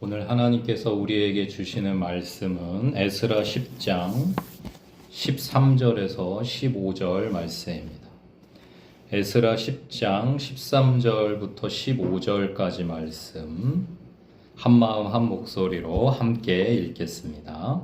오늘 하나님께서 우리에게 주시는 말씀은 에스라 10장 13절에서 15절 말씀입니다. 에스라 10장 13절부터 15절까지 말씀 한마음 한 목소리로 함께 읽겠습니다.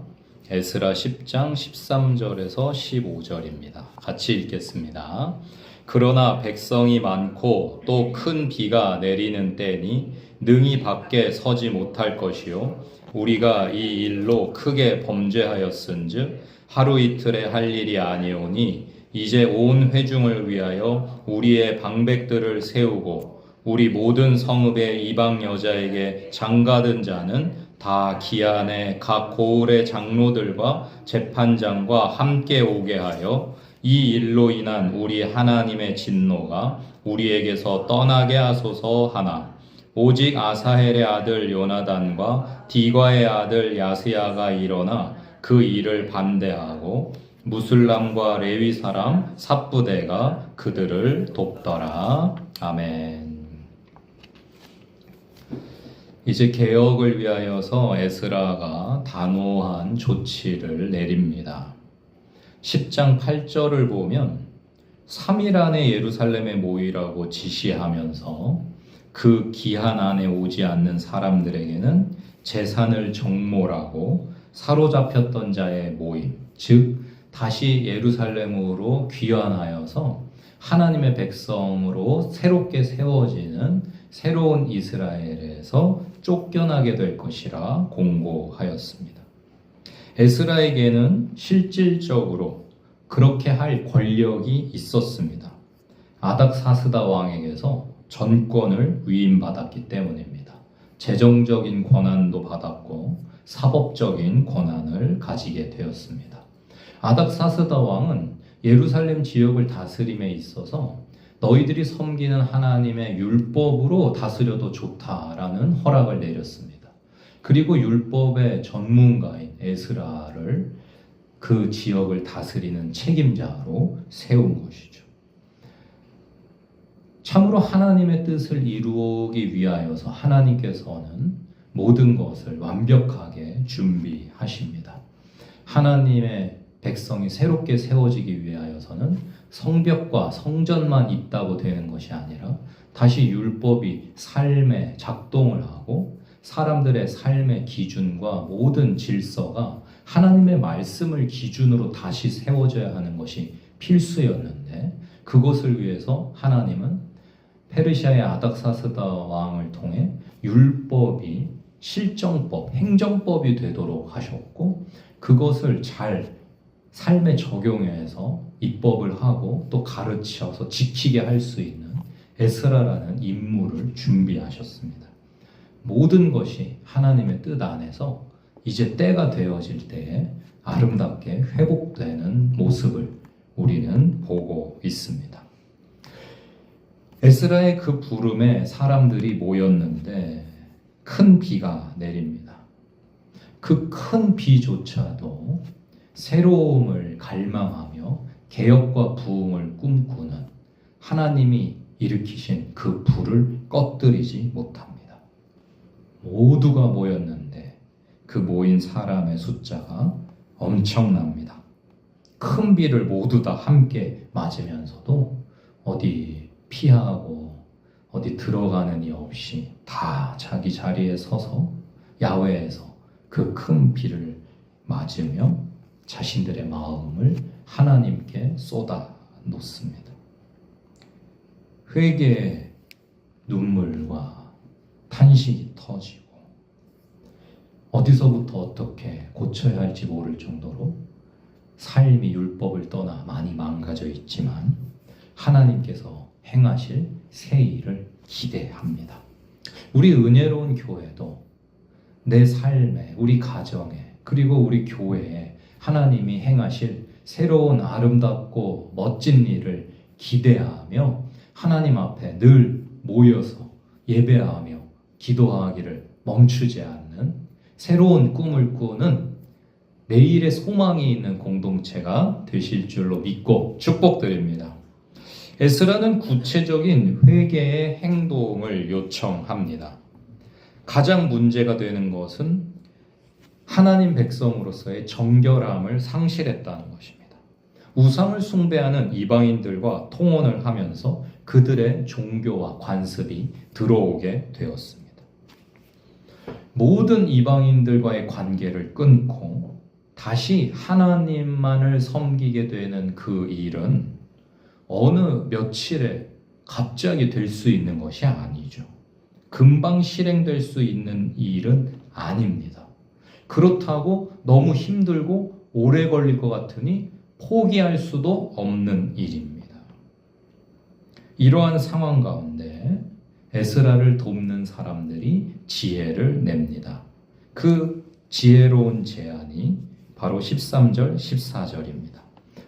에스라 10장 13절에서 15절입니다. 같이 읽겠습니다. 그러나 백성이 많고 또 큰 비가 내리는 때니 능히 밖에 서지 못할 것이요 우리가 이 일로 크게 범죄하였은즉 하루 이틀에 할 일이 아니오니 이제 온 회중을 위하여 우리의 방백들을 세우고 우리 모든 성읍의 이방 여자에게 장가든 자는 다 기한에 각 고을의 장로들과 재판장과 함께 오게 하여 이 일로 인한 우리 하나님의 진노가 우리에게서 떠나게 하소서 하나 오직 아사헬의 아들 요나단과 디과의 아들 야스야가 일어나 그 일을 반대하고 무술람과 레위 사람 삽부대가 그들을 돕더라. 아멘. 이제 개혁을 위하여서 에스라가 단호한 조치를 내립니다. 10장 8절을 보면 3일 안에 예루살렘에 모이라고 지시하면서 그 기한 안에 오지 않는 사람들에게는 재산을 정몰하고 사로잡혔던 자의 모임, 즉 다시 예루살렘으로 귀환하여서 하나님의 백성으로 새롭게 세워지는 새로운 이스라엘에서 쫓겨나게 될 것이라 공고하였습니다. 에스라에게는 실질적으로 그렇게 할 권력이 있었습니다. 아닥사스다 왕에게서 전권을 위임받았기 때문입니다. 재정적인 권한도 받았고 사법적인 권한을 가지게 되었습니다. 아닥사스다 왕은 예루살렘 지역을 다스림에 있어서 너희들이 섬기는 하나님의 율법으로 다스려도 좋다라는 허락을 내렸습니다. 그리고 율법의 전문가인 에스라를 그 지역을 다스리는 책임자로 세운 것이죠. 참으로 하나님의 뜻을 이루기 위하여서 하나님께서는 모든 것을 완벽하게 준비하십니다. 하나님의 백성이 새롭게 세워지기 위하여서는 성벽과 성전만 있다고 되는 것이 아니라 다시 율법이 삶에 작동을 하고 사람들의 삶의 기준과 모든 질서가 하나님의 말씀을 기준으로 다시 세워져야 하는 것이 필수였는데 그것을 위해서 하나님은 페르시아의 아닥사스다 왕을 통해 율법이 실정법, 행정법이 되도록 하셨고 그것을 잘 삶에 적용해서 입법을 하고 또 가르쳐서 지키게 할 수 있는 에스라라는 인물을 준비하셨습니다. 모든 것이 하나님의 뜻 안에서 이제 때가 되어질 때에 아름답게 회복되는 모습을 우리는 보고 있습니다. 에스라의 그 부름에 사람들이 모였는데 큰 비가 내립니다. 그 큰 비조차도 새로움을 갈망하며 개혁과 부흥을 꿈꾸는 하나님이 일으키신 그 불을 꺼뜨리지 못합니다. 모두가 모였는데 그 모인 사람의 숫자가 엄청납니다. 큰 비를 모두 다 함께 맞으면서도 어디 피하고 어디 들어가는 이 없이 다 자기 자리에 서서 야외에서 그 큰 비를 맞으며 자신들의 마음을 하나님께 쏟아 놓습니다. 회개의 눈물과 탄식이 터지고 어디서부터 어떻게 고쳐야 할지 모를 정도로 삶이 율법을 떠나 많이 망가져 있지만 하나님께서 행하실 새 일을 기대합니다. 우리 은혜로운 교회도 내 삶에, 우리 가정에, 그리고 우리 교회에 하나님이 행하실 새로운 아름답고 멋진 일을 기대하며 하나님 앞에 늘 모여서 예배하며 기도하기를 멈추지 않는 새로운 꿈을 꾸는 내일의 소망이 있는 공동체가 되실 줄로 믿고 축복드립니다. 에스라는 구체적인 회개의 행동을 요청합니다. 가장 문제가 되는 것은 하나님 백성으로서의 정결함을 상실했다는 것입니다. 우상을 숭배하는 이방인들과 통혼을 하면서 그들의 종교와 관습이 들어오게 되었습니다. 모든 이방인들과의 관계를 끊고 다시 하나님만을 섬기게 되는 그 일은 어느 며칠에 갑자기 될 수 있는 것이 아니죠. 금방 실행될 수 있는 일은 아닙니다. 그렇다고 너무 힘들고 오래 걸릴 것 같으니 포기할 수도 없는 일입니다. 이러한 상황 가운데 에스라를 돕는 사람들이 지혜를 냅니다. 그 지혜로운 제안이 바로 13절, 14절입니다.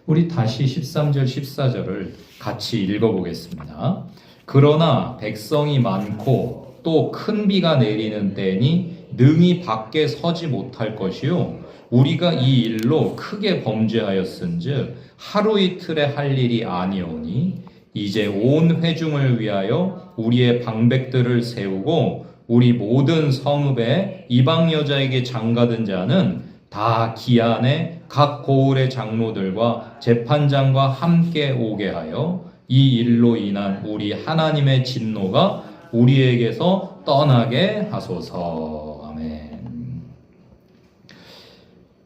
우리 다시 13절, 14절을 같이 읽어보겠습니다. 그러나 백성이 많고 또 큰 비가 내리는 때니 능히 밖에 서지 못할 것이요 우리가 이 일로 크게 범죄하였은즉 하루 이틀에 할 일이 아니오니 이제 온 회중을 위하여 우리의 방백들을 세우고 우리 모든 성읍에 이방 여자에게 장가든 자는 다 기한에 각 고을의 장로들과 재판장과 함께 오게 하여 이 일로 인한 우리 하나님의 진노가 우리에게서 떠나게 하소서. 아멘.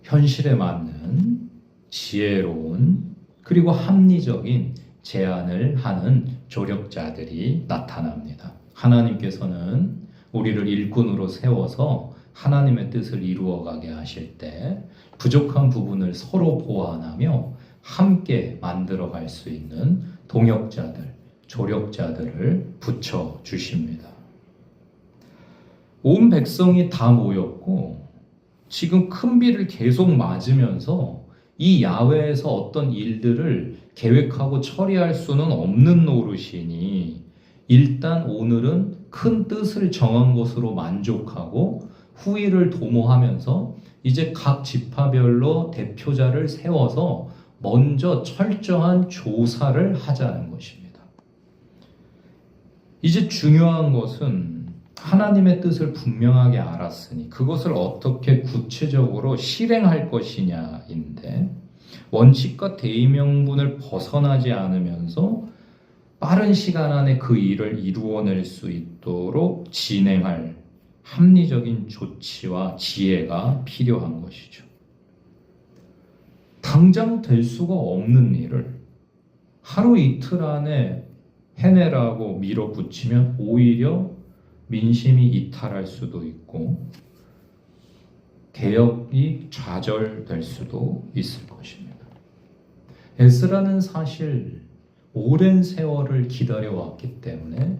현실에 맞는 지혜로운 그리고 합리적인 제안을 하는 조력자들이 나타납니다. 하나님께서는 우리를 일꾼으로 세워서 하나님의 뜻을 이루어가게 하실 때 부족한 부분을 서로 보완하며 함께 만들어갈 수 있는 동역자들, 조력자들을 붙여주십니다. 온 백성이 다 모였고 지금 큰 비를 계속 맞으면서 이 야외에서 어떤 일들을 계획하고 처리할 수는 없는 노릇이니 일단 오늘은 큰 뜻을 정한 것으로 만족하고 후일을 도모하면서 이제 각 지파별로 대표자를 세워서 먼저 철저한 조사를 하자는 것입니다. 이제 중요한 것은 하나님의 뜻을 분명하게 알았으니 그것을 어떻게 구체적으로 실행할 것이냐인데 원칙과 대의명분을 벗어나지 않으면서 빠른 시간 안에 그 일을 이루어낼 수 있도록 진행할 합리적인 조치와 지혜가 필요한 것이죠. 당장 될 수가 없는 일을 하루 이틀 안에 해내라고 밀어붙이면 오히려 민심이 이탈할 수도 있고 개혁이 좌절될 수도 있을 것입니다. 에스라는 사실 오랜 세월을 기다려왔기 때문에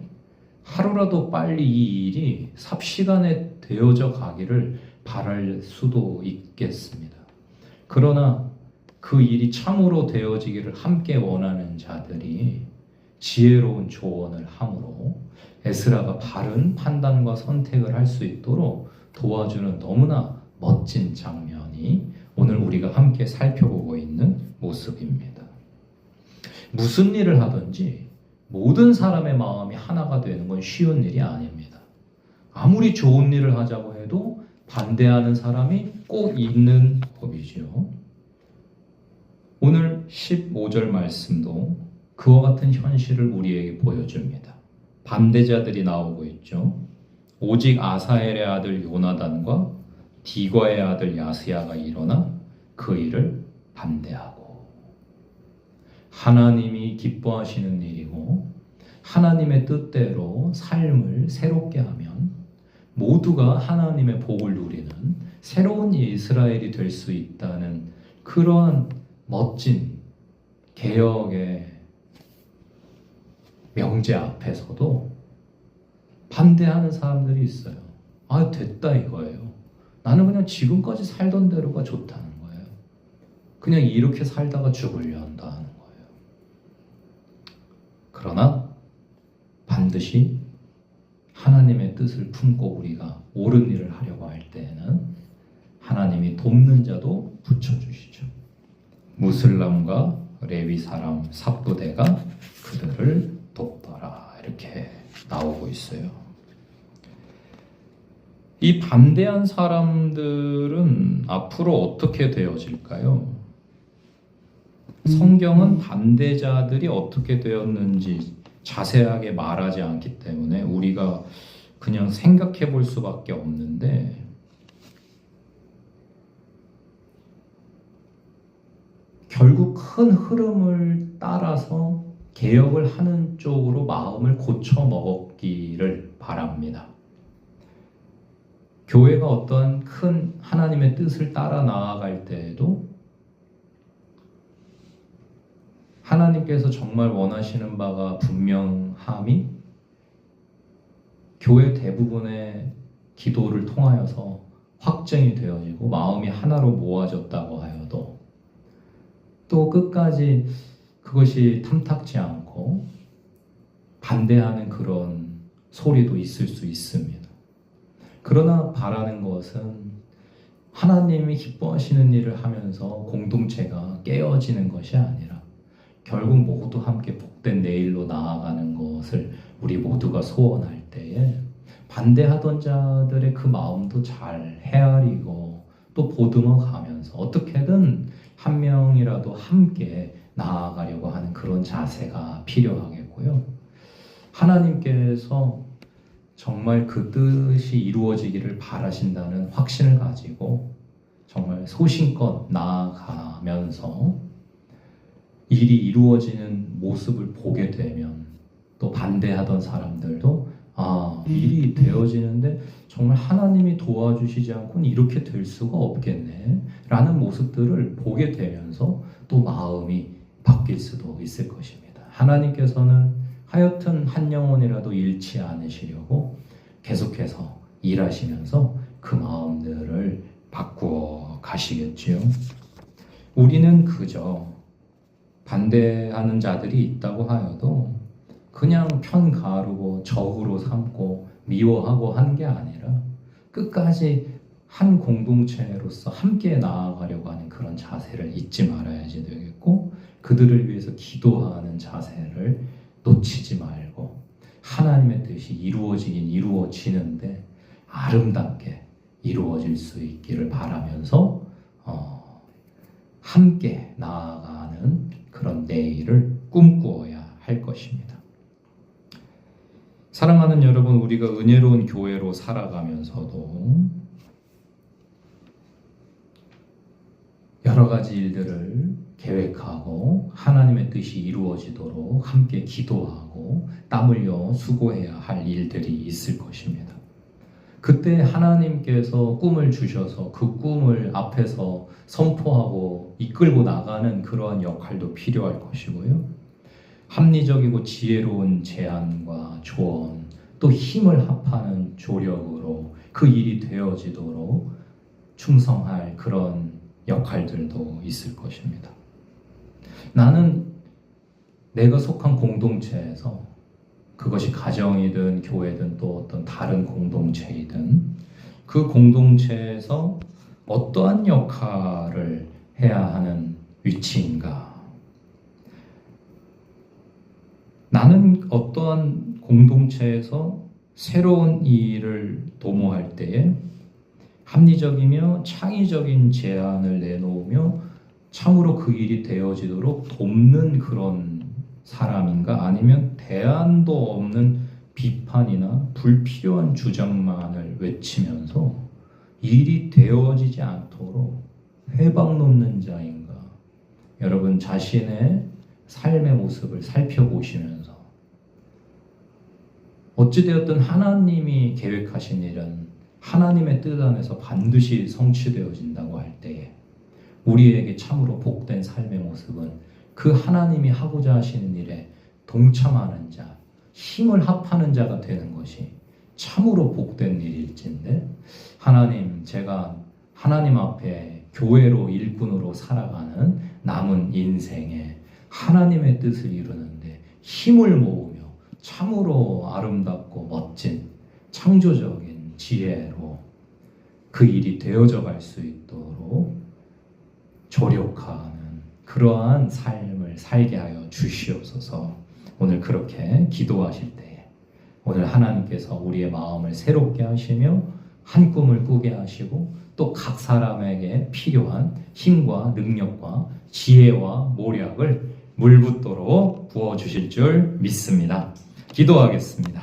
하루라도 빨리 이 일이 삽시간에 되어져 가기를 바랄 수도 있겠습니다. 그러나 그 일이 참으로 되어지기를 함께 원하는 자들이 지혜로운 조언을 함으로 에스라가 바른 판단과 선택을 할 수 있도록 도와주는 너무나 멋진 장면이 오늘 우리가 함께 살펴보고 있는 모습입니다. 무슨 일을 하든지 모든 사람의 마음이 하나가 되는 건 쉬운 일이 아닙니다. 아무리 좋은 일을 하자고 해도 반대하는 사람이 꼭 있는 법이죠. 오늘 15절 말씀도 그와 같은 현실을 우리에게 보여줍니다. 반대자들이 나오고 있죠. 오직 아사엘의 아들 요나단과 디과의 아들 야스야가 일어나 그 일을 반대하고 하나님이 기뻐하시는 일이고 하나님의 뜻대로 삶을 새롭게 하면 모두가 하나님의 복을 누리는 새로운 이스라엘이 될 수 있다는 그러한 멋진 개혁의 명제 앞에서도 반대하는 사람들이 있어요. 아, 됐다 이거예요. 나는 그냥 지금까지 살던 대로가 좋다는 거예요. 그냥 이렇게 살다가 죽으려 한다는 거예요. 그러나 반드시 하나님의 뜻을 품고 우리가 옳은 일을 하려고 할 때에는 하나님이 돕는 자도 붙여주시죠. 무슬람과 레위 사람 삽부대가 그들을 돕더라 이렇게 나오고 있어요. 이 반대한 사람들은 앞으로 어떻게 되어질까요? 성경은 반대자들이 어떻게 되었는지 자세하게 말하지 않기 때문에 우리가 그냥 생각해 볼 수밖에 없는데, 결국 큰 흐름을 따라서 개혁을 하는 쪽으로 마음을 고쳐 먹었기를 바랍니다. 교회가 어떤 큰 하나님의 뜻을 따라 나아갈 때에도 하나님께서 정말 원하시는 바가 분명함이 교회 대부분의 기도를 통하여서 확증이 되어지고 마음이 하나로 모아졌다고 하여도 또 끝까지 그것이 탐탁지 않고 반대하는 그런 소리도 있을 수 있습니다. 그러나 바라는 것은 하나님이 기뻐하시는 일을 하면서 공동체가 깨어지는 것이 아니라 결국 모두 함께 복된 내일로 나아가는 것을 우리 모두가 소원할 때에 반대하던 자들의 그 마음도 잘 헤아리고 또 보듬어 가면서 어떻게든 한 명이라도 함께 나아가려고 하는 그런 자세가 필요하겠고요. 하나님께서 정말 그 뜻이 이루어지기를 바라신다는 확신을 가지고 정말 소신껏 나아가면서 일이 이루어지는 모습을 보게 되면 또 반대하던 사람들도 일이 되어지는데 정말 하나님이 도와주시지 않고는 이렇게 될 수가 없겠네 라는 모습들을 보게 되면서 또 마음이 바뀔 수도 있을 것입니다. 하나님께서는 하여튼 한 영혼이라도 잃지 않으시려고 계속해서 일하시면서 그 마음들을 바꾸어 가시겠지요. 우리는 그저 반대하는 자들이 있다고 하여도 그냥 편 가르고 적으로 삼고 미워하고 하는 게 아니라 끝까지 한 공동체로서 함께 나아가려고 하는 그런 자세를 잊지 말아야지 되겠고, 그들을 위해서 기도하는 자세를 놓치지 말고 하나님의 뜻이 이루어지긴 이루어지는데 아름답게 이루어질 수 있기를 바라면서 함께 나아가는 그런 내일을 꿈꾸어야 할 것입니다. 사랑하는 여러분, 우리가 은혜로운 교회로 살아가면서도 여러 가지 일들을 계획하고 하나님의 뜻이 이루어지도록 함께 기도하고 땀 흘려 수고해야 할 일들이 있을 것입니다. 그때 하나님께서 꿈을 주셔서 그 꿈을 앞에서 선포하고 이끌고 나가는 그러한 역할도 필요할 것이고요. 합리적이고 지혜로운 제안과 조언, 또 힘을 합하는 조력으로 그 일이 되어지도록 충성할 그런 역할들도 있을 것입니다. 나는 내가 속한 공동체에서, 그것이 가정이든 교회든 또 어떤 다른 공동체이든, 그 공동체에서 어떠한 역할을 해야 하는 위치인가? 나는 어떠한 공동체에서 새로운 일을 도모할 때에 합리적이며 창의적인 제안을 내놓으며 참으로 그 일이 되어지도록 돕는 그런 사람인가? 아니면 대안도 없는 비판이나 불필요한 주장만을 외치면서 일이 되어지지 않도록 회방 놓는 자인가? 여러분 자신의 삶의 모습을 살펴보시면서 어찌되었든 하나님이 계획하신 일은 하나님의 뜻 안에서 반드시 성취되어진다고 할 때에 우리에게 참으로 복된 삶의 모습은 그 하나님이 하고자 하시는 일에 동참하는 자, 힘을 합하는 자가 되는 것이 참으로 복된 일일진데, 하나님, 제가 하나님 앞에 교회로 일꾼으로 살아가는 남은 인생에 하나님의 뜻을 이루는데 힘을 모으며 참으로 아름답고 멋진 창조적인 지혜로 그 일이 되어져 갈 수 있도록 조력하는 그러한 삶을 살게 하여 주시옵소서. 오늘 그렇게 기도하실 때에 오늘 하나님께서 우리의 마음을 새롭게 하시며 한 꿈을 꾸게 하시고 또 각 사람에게 필요한 힘과 능력과 지혜와 모략을 물붓도록 부어주실 줄 믿습니다. 기도하겠습니다.